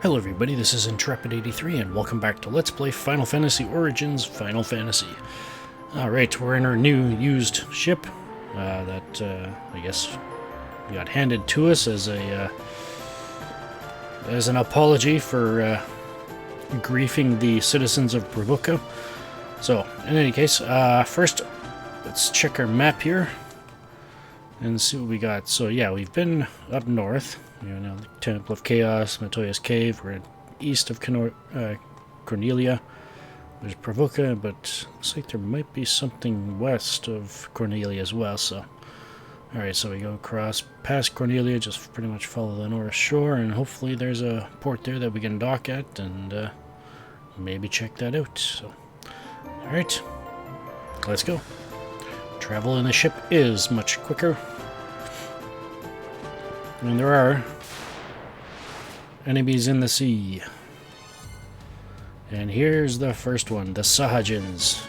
Hello everybody, this is Intrepid83 and welcome back to Let's Play Final Fantasy Origins Final Fantasy. Alright, we're in our new used ship that I guess got handed to us as an apology for griefing the citizens of Bravuca. So, in any case, first let's check our map here and see what we got. So yeah, we've been up north. You know, the Temple of Chaos, Matoya's Cave. We're east of Cornelia. There's Bravuca, but looks like there might be something west of Cornelia as well. So, alright, so we go across past Cornelia, just pretty much follow the north shore, and hopefully there's a port there that we can dock at and maybe check that out. So, alright, let's go. Travel in the ship is much quicker. And there are enemies in the sea. And here's the first one, the Sahajins.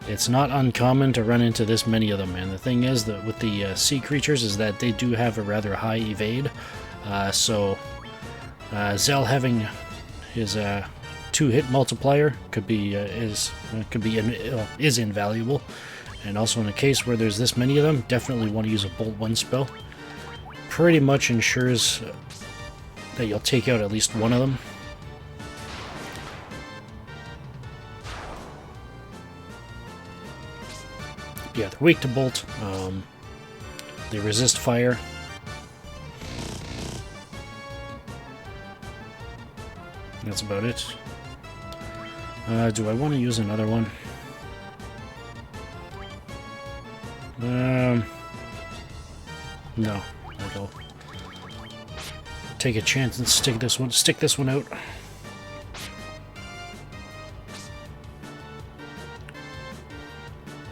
It's not uncommon to run into this many of them, and the thing is that with the sea creatures is that they do have a rather high evade. So Zell having his 2-hit multiplier could be is invaluable. And also in a case where there's this many of them, definitely want to use a Bolt 1 spell. Pretty much ensures that you'll take out at least one of them. Yeah, they're weak to Bolt. They resist fire. That's about it. Do I want to use another one? No. I'll take a chance and stick this one out.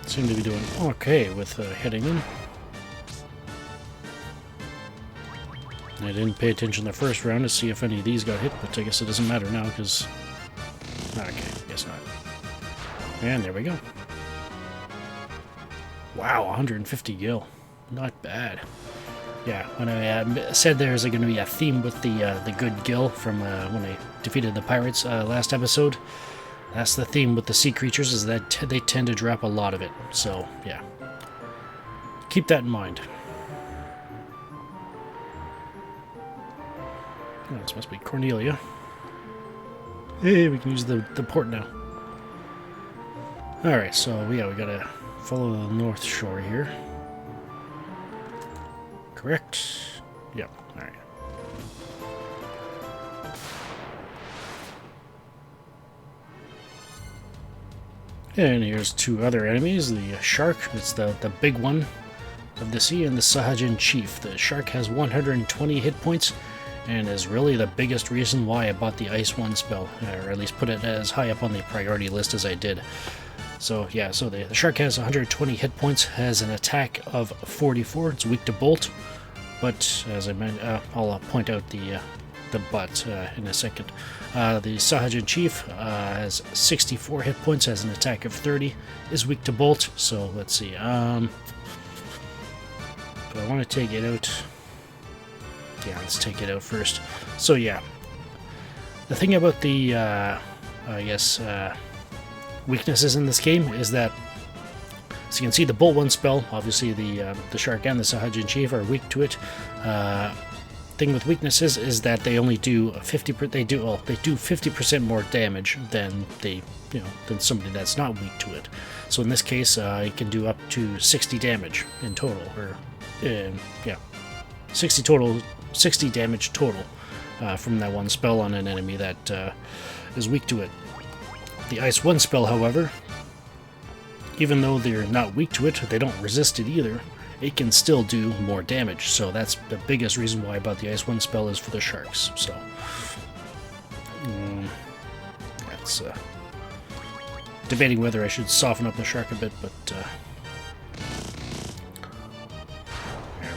Seem to be doing okay with hitting them. I didn't pay attention the first round to see if any of these got hit, but I guess it doesn't matter now because... Okay, guess not. And there we go. Wow, 150 gil. Not bad. Yeah, when I said there's going to be a theme with the good Gil from when I defeated the pirates last episode, that's the theme with the sea creatures, is that they tend to drop a lot of it. So, yeah. Keep that in mind. Oh, this must be Cornelia. Hey, we can use the port now. Alright, so yeah, we gotta follow the north shore here. Correct? Yep, alright. And here's two other enemies, the shark, it's the big one of the sea, and the Sahajin chief. The shark has 120 hit points, and is really the biggest reason why I bought the Ice 1 spell, or at least put it as high up on the priority list as I did. So yeah, so the shark has 120 hit points, has an attack of 44, it's weak to Bolt, but as I mentioned, I'll point out the butt in a second. The Sahajin Chief has 64 hit points, has an attack of 30, is weak to Bolt, so let's see. Do I want to take it out? Yeah, let's take it out first. So yeah, the thing about the, I guess, weaknesses in this game is that, as you can see, the Bolt 1 spell, obviously the Shark and the Sahajin Chief are weak to it. Thing with weaknesses is that they only do 50%. They do 50% more damage than than somebody that's not weak to it. So in this case, it can do up to 60 damage in total, or 60 damage total from that one spell on an enemy that is weak to it. The Ice 1 spell, however, even though they're not weak to it, they don't resist it either, it can still do more damage. So that's the biggest reason why I bought the Ice 1 spell, is for the sharks. So, that's debating whether I should soften up the shark a bit, but there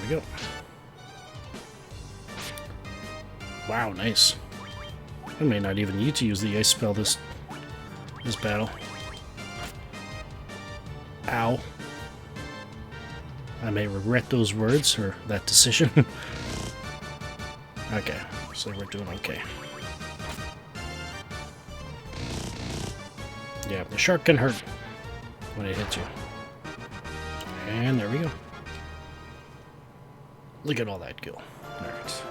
we go. Wow, nice. I may not even need to use the ice spell this battle. Ow. I may regret those words, or that decision. Okay, So we're doing okay. Yeah, the shark can hurt when it hits you. And there we go. Look at all that, Gil. Alright.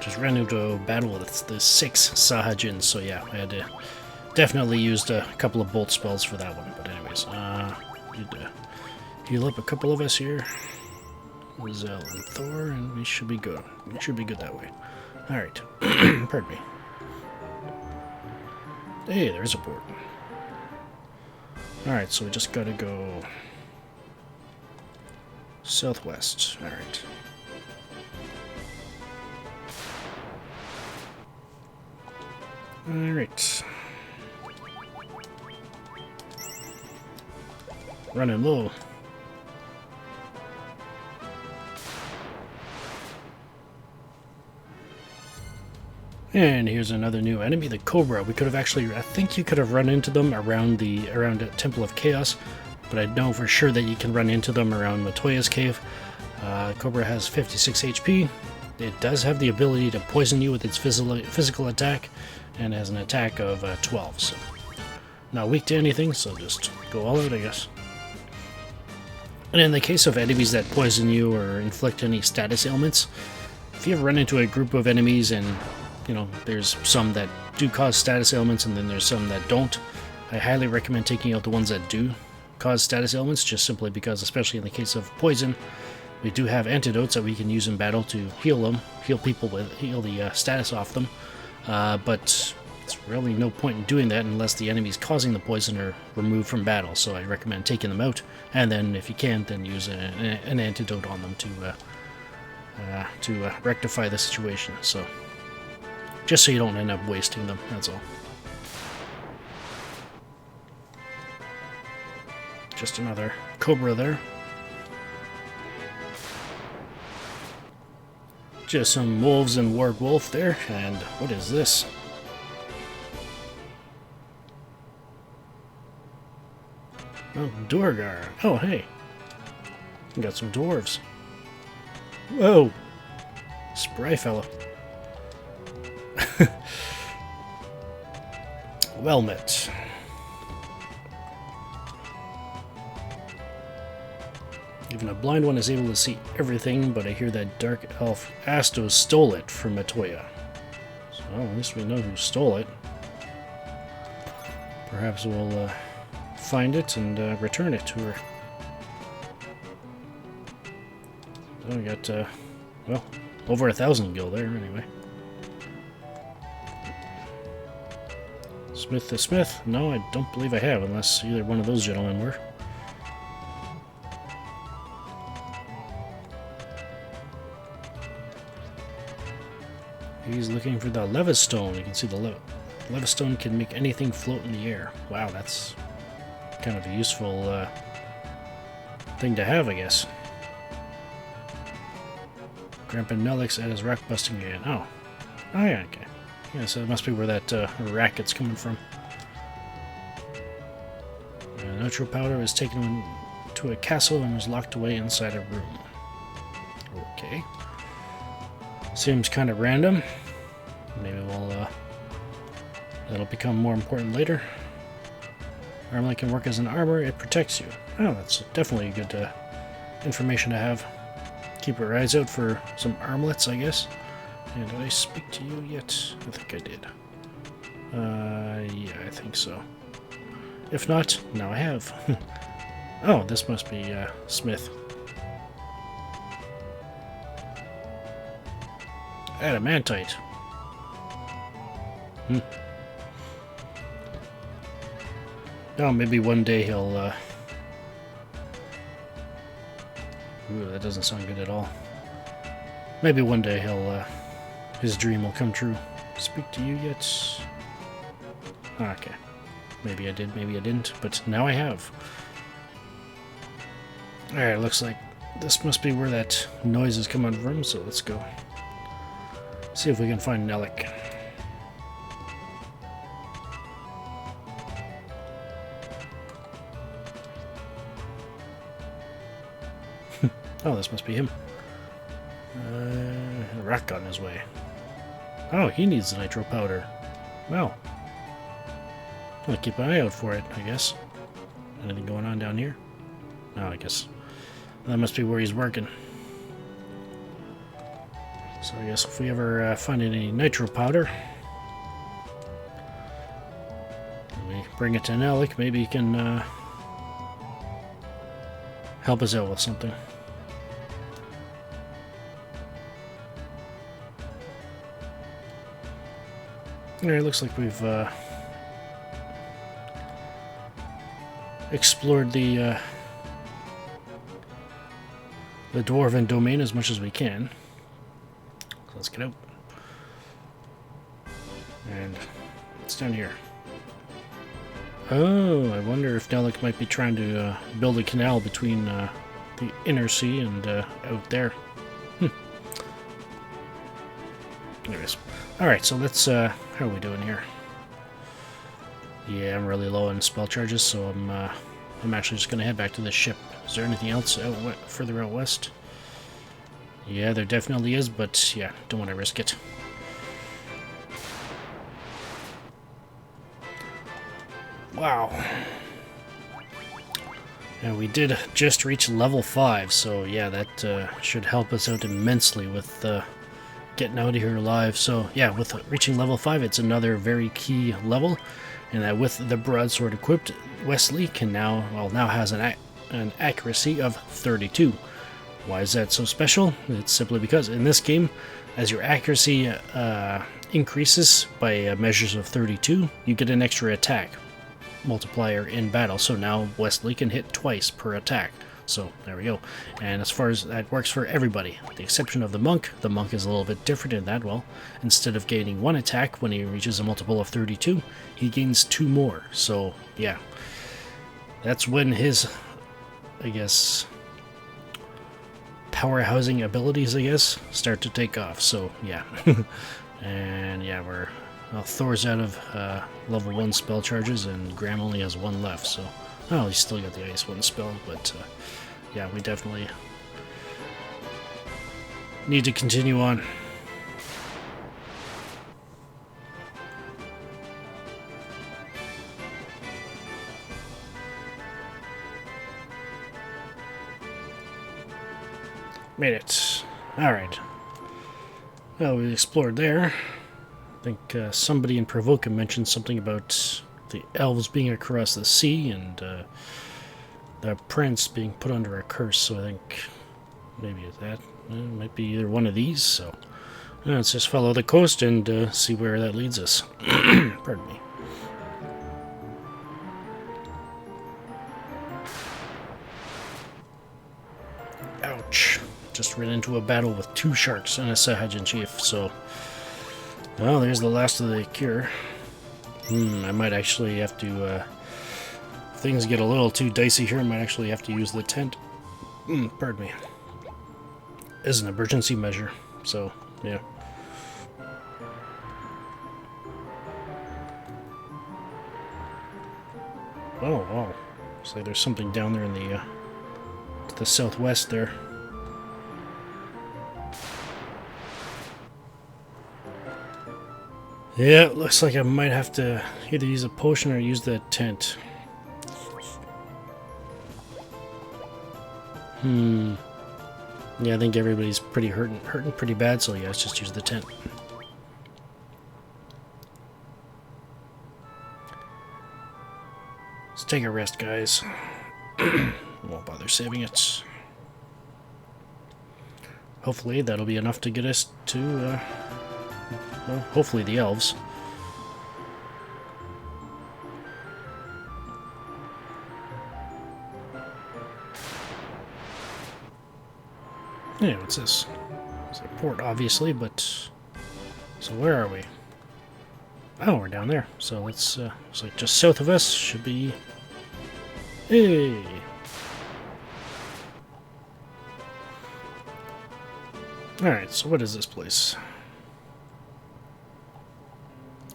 Just ran into a battle with the 6 Sahajins, so yeah, I had to definitely used a couple of bolt spells for that one. But anyways, need to heal up a couple of us here. Zell and Thor, and we should be good. We should be good that way. Alright. Pardon me. Hey, there's a port. Alright, so we just gotta go southwest. Alright. Alright. Running low. And here's another new enemy, the Cobra. We could have actually, I think you could have run into them around the Temple of Chaos, but I know for sure that you can run into them around Matoya's cave. Cobra has 56 HP. It does have the ability to poison you with its physical attack, and has an attack of 12. So not weak to anything, so just go all out, I guess. And in the case of enemies that poison you or inflict any status ailments, if you ever run into a group of enemies and you know, there's some that do cause status ailments and then there's some that don't, I highly recommend taking out the ones that do cause status ailments, just simply because, especially in the case of poison, we do have antidotes that we can use in battle to heal them, heal the status off them, but it's really no point in doing that unless the enemies causing the poison are removed from battle, so I recommend taking them out, and then if you can, then use an antidote on them to rectify the situation. So just so you don't end up wasting them, that's all. Just another Cobra there. Just some wolves and warg wolf there, and what is this? Oh, Duergar. Oh, hey. We got some dwarves. Whoa! Spry fella. Well met. Even a blind one is able to see everything, but I hear that dark elf Astos stole it from Matoya. So at least we know who stole it. Perhaps we'll find it and return it to her. So we got, well, over 1,000 gil there anyway. Smith the Smith? No, I don't believe I have, unless either one of those gentlemen were. He's looking for the Levistone. You can see the Levistone can make anything float in the air. Wow, that's kind of a useful thing to have, I guess. Grandpa Nelix at his rock busting again. Oh. Oh yeah, okay. Yeah, so it must be where that racket's coming from. Nitro powder is taken to a castle and was locked away inside a room. Okay. Seems kind of random. Maybe we'll, that'll become more important later. Armlet can work as an armor. It protects you. Oh, that's definitely good information to have. Keep your eyes out for some armlets, I guess. And did I speak to you yet? I think I did. Yeah, I think so. If not, now I have. Oh, this must be Smith. Adamantite. Oh, maybe one day he'll, Ooh, that doesn't sound good at all. Maybe one day he'll, his dream will come true. Speak to you yet? Okay. Maybe I did, maybe I didn't, but now I have. Alright, looks like this must be where that noise is coming from, so let's go. See if we can find Nellic. Oh, this must be him. truck on his way. Oh, he needs the nitro powder. Well, I'll keep an eye out for it, I guess. Anything going on down here? No, I guess that must be where he's working. So I guess if we ever find any nitro powder, we bring it to Alec. Maybe he can help us out with something. Alright, looks like we've explored the Dwarven domain as much as we can. So let's get out. And it's down here. Oh, I wonder if Dalek might be trying to build a canal between the inner sea and out there. Anyways. Alright, so let's, how are we doing here? Yeah, I'm really low on spell charges, so I'm actually just going to head back to the ship. Is there anything else further out west? Yeah, there definitely is, but yeah, don't want to risk it. Wow. And we did just reach level 5, so yeah, that should help us out immensely with getting out of here alive. So yeah, with reaching level 5, it's another very key level, and that with the broadsword equipped, Wesley can now has an accuracy of 32. Why is that so special? It's simply because in this game, as your accuracy increases by measures of 32, you get an extra attack multiplier in battle. So now Wesley can hit twice per attack. So there we go. And as far as that works for everybody, with the exception of the monk is a little bit different in that, well, instead of gaining 1 attack when he reaches a multiple of 32, he gains 2 more. So yeah, that's when his, I guess, power housing abilities, I guess, start to take off. So yeah. And yeah, Thor's out of level 1 spell charges, and Graham only has 1 left, so oh, he's still got the ice 1 spell, but yeah, we definitely need to continue on. Made it. Alright. Well, we explored there. I think somebody in Provoca mentioned something about the elves being across the sea and the prince being put under a curse, so I think maybe that might be either one of these. So let's just follow the coast and see where that leads us. Pardon me. Ouch. Just ran into a battle with 2 sharks and a Sahajin chief, so well, there's the last of the cure. I might actually have to, if things get a little too dicey here, I might actually have to use the tent, pardon me, as an emergency measure, so, yeah. Oh, wow. Looks like there's something down there in the, to the southwest there. Yeah, it looks like I might have to either use a potion or use the tent. Yeah, I think everybody's pretty hurting pretty bad, so yeah, let's just use the tent. Let's take a rest, guys. Won't bother saving it. Hopefully that'll be enough to get us to, well, hopefully the elves. Yeah, what's this? It's a port, obviously, but... So where are we? Oh, we're down there. So it's like just south of us. Should be... Hey! Alright, so what is this place?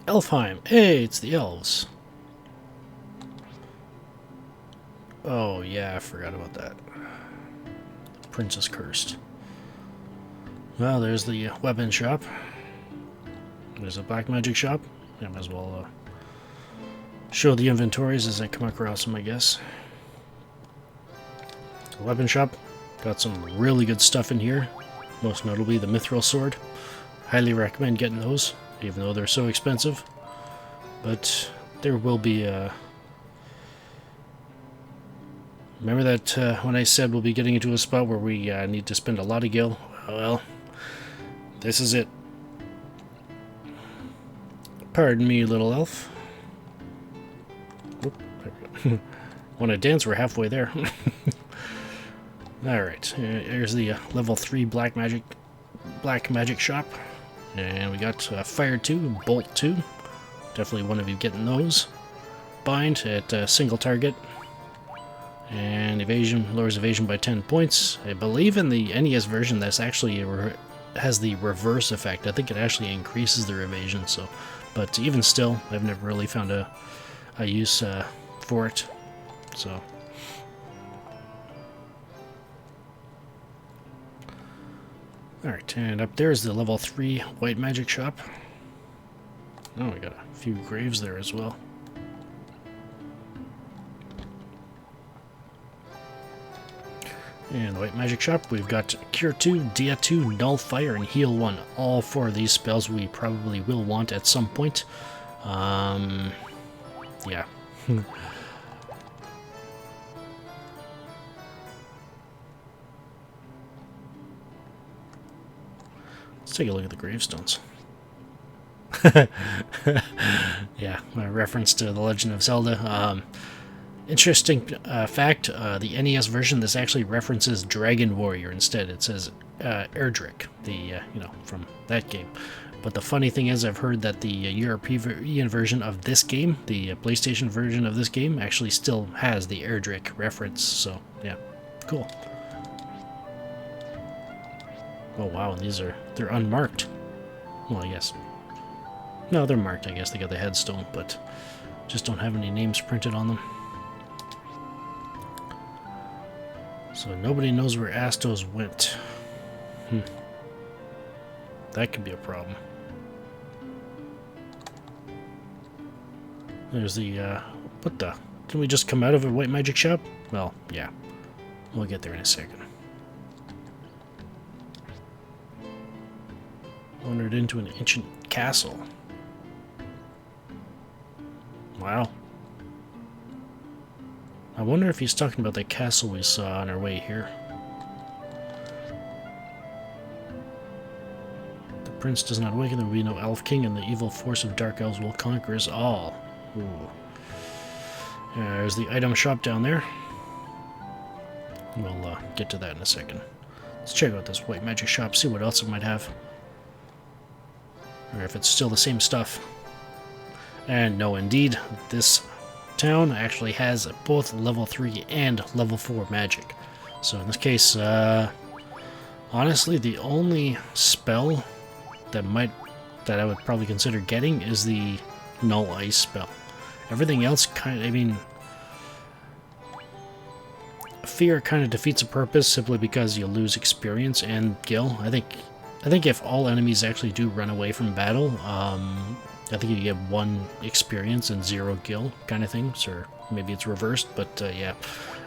Elfheim. Hey, it's the elves. Oh, yeah, I forgot about that. The prince is cursed. Well, there's the weapon shop. There's a black magic shop. I might as well show the inventories as I come across them, I guess. The weapon shop. Got some really good stuff in here. Most notably the mithril sword. Highly recommend getting those, even though they're so expensive. But there will be remember that when I said we'll be getting into a spot where we need to spend a lot of gil? Well, this is it. Pardon me, little elf. When I dance, we're halfway there. Alright, here's the level 3 black magic shop. And we got Fire 2, Bolt 2. Definitely one of you getting those. Bind at single target. And evasion, lowers evasion by 10 points. I believe in the NES version that's actually has the reverse effect. I think it actually increases their evasion, so. But even still, I've never really found a use for it. So. Alright, and up there is the level 3 white magic shop. Oh, we got a few graves there as well. And the white magic shop, we've got Cure 2, Dia 2, Null Fire, and Heal 1. All 4 of these spells we probably will want at some point. Yeah. Let's take a look at the gravestones. Yeah, a reference to The Legend of Zelda. Interesting fact, the NES version, this actually references Dragon Warrior instead. It says Erdrick, from that game. But the funny thing is, I've heard that the European version of this game, the PlayStation version of this game, actually still has the Erdrick reference. So, yeah, cool. Oh wow, they're unmarked. Well, I guess. No, they're marked, I guess. They got the headstone, but just don't have any names printed on them. So nobody knows where Astos went. That could be a problem. There's the, what the? Didn't we just come out of a white magic shop? Well, yeah. We'll get there in a second. Wandered into an ancient castle. Wow. I wonder if he's talking about the castle we saw on our way here. The prince does not awaken, there will be no elf king, and the evil force of dark elves will conquer us all. Ooh. There's the item shop down there. We'll get to that in a second. Let's check out this white magic shop, see what else it might have. Or if it's still the same stuff. And no, indeed, this town actually has both level 3 and level 4 magic. So in this case, honestly, the only spell that I would probably consider getting is the Null Ice spell. Everything else Fear kind of defeats the purpose simply because you lose experience and gil. I think if all enemies actually do run away from battle, I think you get 1 experience and 0 gil kind of things, or maybe it's reversed, but yeah.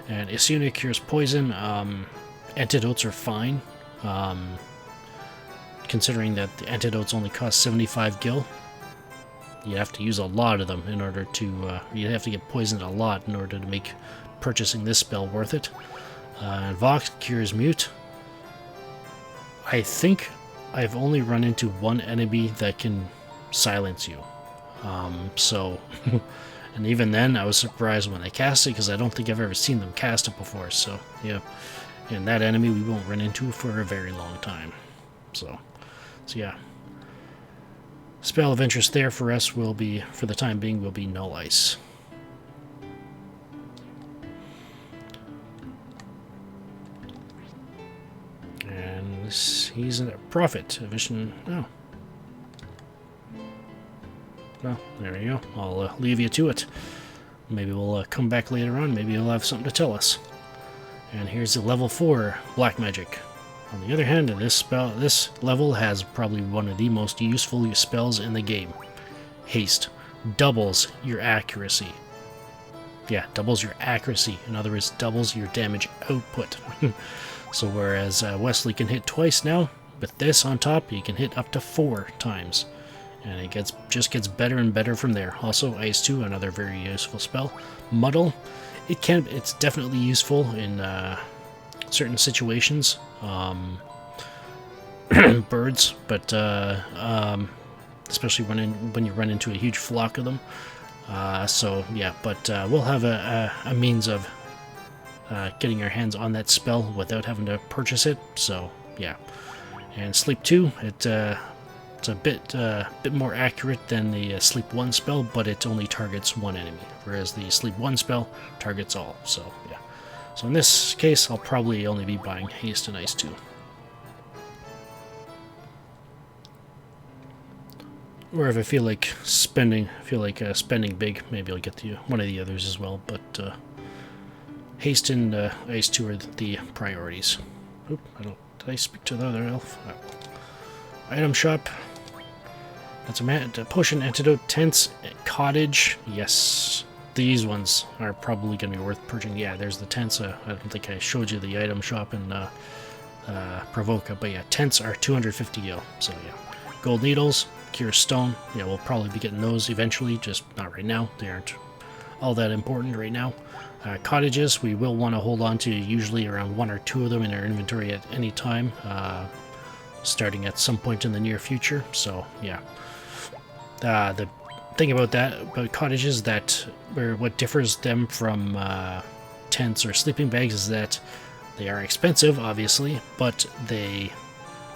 And Isuna cures poison. Antidotes are fine, considering that the antidotes only cost 75 gil. You have to use a lot of them in order to, you have to get poisoned a lot in order to make purchasing this spell worth it. Vox cures mute. I think I've only run into 1 enemy that can silence you. And even then I was surprised when they cast it, because I don't think I've ever seen them cast it before. So yeah, and that enemy we won't run into for a very long time. So yeah, spell of interest there for us will be, for the time being, will be Null Ice. And he's a prophet, a vision. Oh. Well, there you go. I'll leave you to it. Maybe we'll come back later on. Maybe he'll have something to tell us. And here's the level 4 black magic. On the other hand, this level has probably one of the most useful spells in the game. Haste. Doubles your accuracy. Yeah, doubles your accuracy. In other words, doubles your damage output. So whereas Wesley can hit twice now, with this on top, he can hit up to 4 times. And it just gets better and better from there. Also, Ice 2, another very useful spell. Muddle. It's definitely useful in certain situations. Birds, but especially when you run into a huge flock of them. So yeah, but we'll have a means of getting our hands on that spell without having to purchase it. So yeah, and Sleep 2, it's a bit more accurate than the Sleep 1 spell, but it only targets one enemy, whereas the Sleep 1 spell targets all. So yeah, so in this case, I'll probably only be buying Haste and Ice 2. Or if I feel like spending big, maybe I'll get one of the others as well. But Haste and Ice 2 are the priorities. Oop, did I speak to the other elf? Oh. Item shop. That's a potion, antidote, tents, Cottage. Yes, these ones are probably going to be worth purchasing. Yeah, there's the tents. I don't think I showed you the item shop in Provoca, but yeah, tents are 250 gil. So yeah, gold needles. Cure Stone, yeah, we'll probably be getting those eventually, just not right now. They aren't all that important right now. Cottages, we will want to hold on to usually around 1 or 2 of them in our inventory at any time, starting at some point in the near future. So yeah, the thing about cottages what differs them from tents or sleeping bags is that they are expensive, obviously, but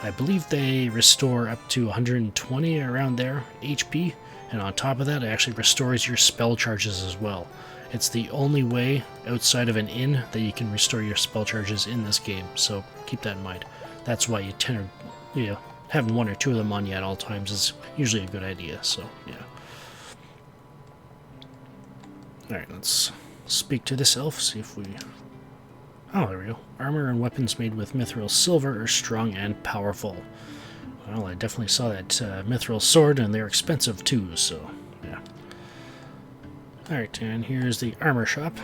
I believe they restore up to 120 around there HP, and on top of that, it actually restores your spell charges as well. It's the only way outside of an inn that you can restore your spell charges in this game, so keep that in mind. That's why having 1 or 2 of them on you at all times is usually a good idea. So yeah. All right, let's speak to this elf. See if we. Oh, there we go. Armor and weapons made with mithril silver are strong and powerful. Well, I definitely saw that mithril sword, and they're expensive too, so yeah. Alright, and here's the armor shop.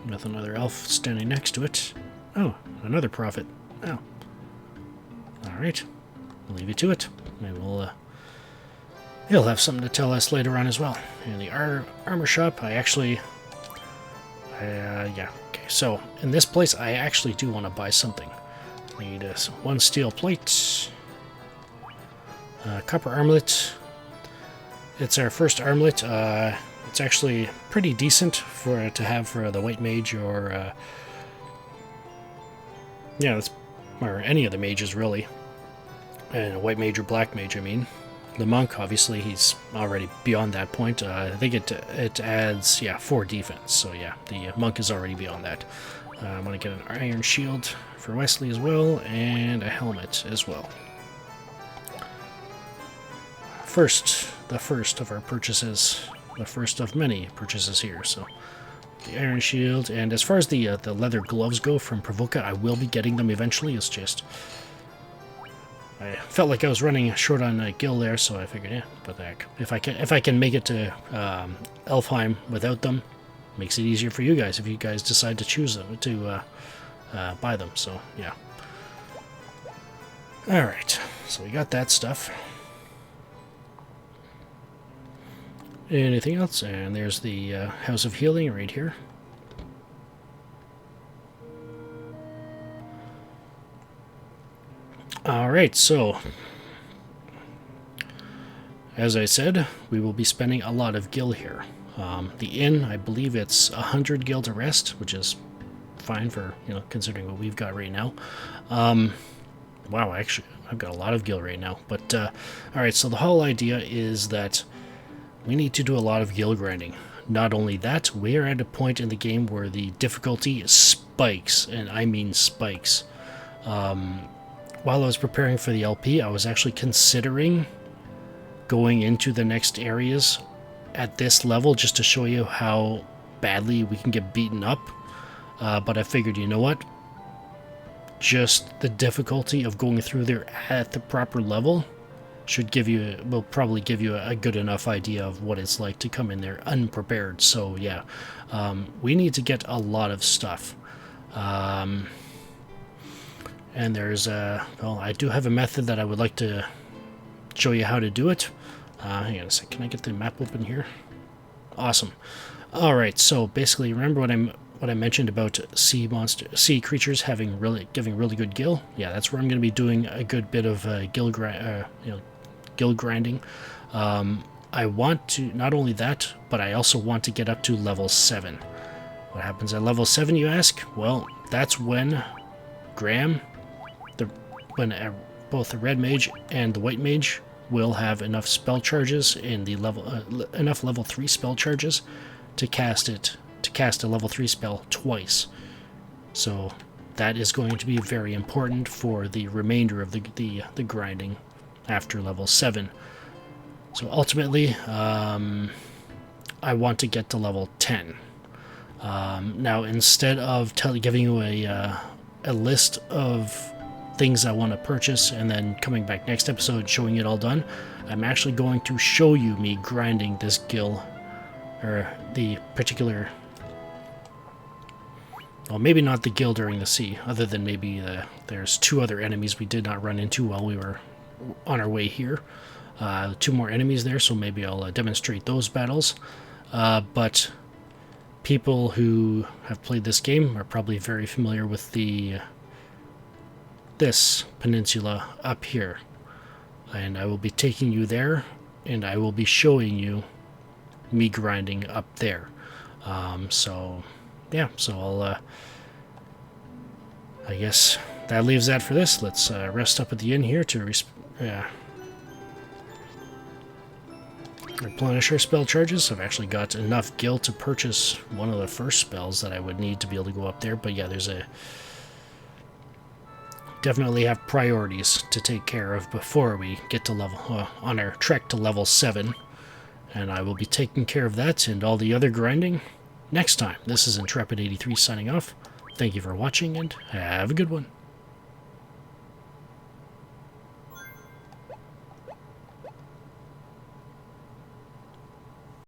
With another elf standing next to it. Oh, another prophet. Oh. Alright, we'll leave you to it. Maybe he'll have something to tell us later on as well. And the armor shop, yeah, okay, so in this place I actually do want to buy something. We need 1 steel plate, copper armlet. It's our first armlet. It's actually pretty decent to have for the white mage or or any of the mages really, and a white mage or black mage, I mean. The monk, obviously, he's already beyond that point. I think it adds, 4 defense. So yeah, the monk is already beyond that. I'm going to get an iron shield for Wesley as well, and a helmet as well. The first of our purchases. The first of many purchases here. So the iron shield, and as far as the leather gloves go from Provoca, I will be getting them eventually. It's just I felt like I was running short on Gil there, so I figured, yeah, what the heck. If I can make it to Elfheim without them, makes it easier for you guys if you guys decide to choose them to buy them. So yeah. All right, so we got that stuff. Anything else? And there's the House of Healing right here. Alright, so as I said, we will be spending a lot of gil here. The inn, I believe it's 100 gil to rest, which is fine for, considering what we've got right now. Wow, actually, I've got a lot of gil right now. But, alright, so the whole idea is that we need to do a lot of gil grinding. Not only that, we are at a point in the game where the difficulty spikes, and I mean spikes. While I was preparing for the LP, I was actually considering going into the next areas at this level just to show you how badly we can get beaten up. But I figured, you know what? just the difficulty of going through there at the proper level will probably give you a good enough idea of what it's like to come in there unprepared. So yeah, we need to get a lot of stuff. And there's well, I do have a method that I would like to show you how to do it. Hang on a sec, can I get the map open here? Awesome. All right, so basically, remember what I mentioned about sea creatures giving really good gil? Yeah, that's where I'm going to be doing a good bit of gil grinding. I want to, not only that, but I also want to get up to level 7. What happens at level 7, you ask? Well, that's when Graham, both the red mage and the white mage will have enough spell charges in the enough level 3 spell charges to cast a level 3 spell twice. So that is going to be very important for the remainder of the grinding after level 7. So ultimately, I want to get to level 10. Now, instead of giving you a list of things I want to purchase and then coming back next episode showing it all done, I'm actually going to show you me grinding this gil, or the particular, well, maybe not the gil during the sea, other than maybe there's 2 other enemies we did not run into while we were on our way here. 2 more enemies there, so maybe I'll demonstrate those battles. But people who have played this game are probably very familiar with this peninsula up here, and I will be taking you there, and I will be showing you me grinding up there. So yeah, so I'll I guess that leaves that for this. Let's rest up at the inn here to replenish our spell charges. I've actually got enough gil to purchase one of the first spells that I would need to be able to go up there, but yeah, definitely have priorities to take care of before we get to on our trek to level 7, and I will be taking care of that and all the other grinding next time. This is Intrepid83 signing off. Thank you for watching, and have a good one.